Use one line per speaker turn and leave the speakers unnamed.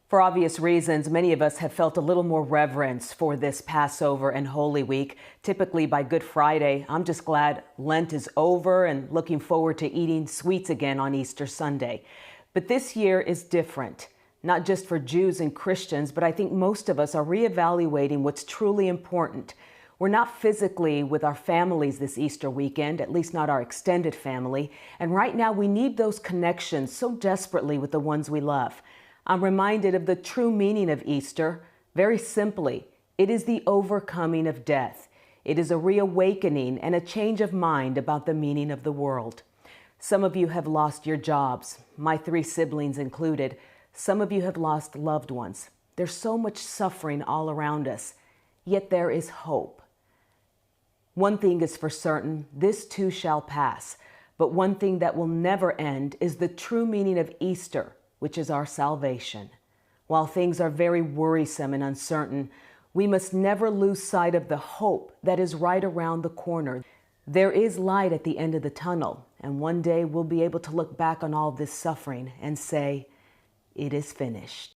For obvious reasons, many of us have felt a little more reverence for this Passover and Holy Week. Typically by Good Friday, I'm just glad Lent is over and looking forward to eating sweets again on Easter Sunday. But this year is different, not just for Jews and Christians, but I think most of us are reevaluating what's truly important. We're not physically with our families this Easter weekend, at least not our extended family. And right now we need those connections so desperately with the ones we love. I'm reminded of the true meaning of Easter. Very simply, it is the overcoming of death. It is a reawakening and a change of mind about the meaning of the world. Some of you have lost your jobs, my 3 siblings included. Some of you have lost loved ones. There's so much suffering all around us, yet there is hope. One thing is for certain, this too shall pass. But one thing that will never end is the true meaning of Easter, which is our salvation. While things are very worrisome and uncertain, we must never lose sight of the hope that is right around the corner. There is light at the end of the tunnel, and one day we'll be able to look back on all this suffering and say, it is finished.